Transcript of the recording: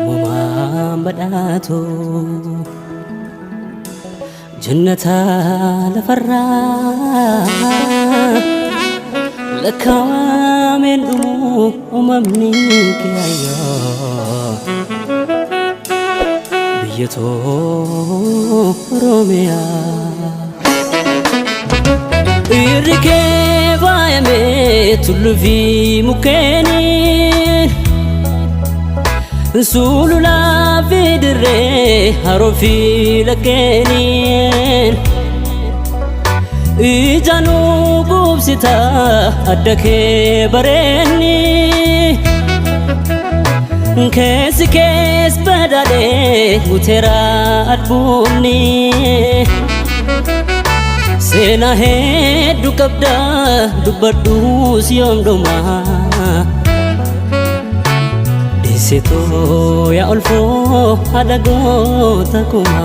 uumamaan badhaatu jannata lafarraa lakkaawameen dhumu uumamni kiyyaa biyya too Oromiyaa irri kee baay'amee tulluu fi mukkeeniin sululaa fi dirree haroo fi laggeenin ijaanuu gubsita adda kee bareenni keessi kees badhaadhee guuteera albuunni seenaa hedduu qabda dubbadhuus yoomdhumaa Sito ya olfo adago takuma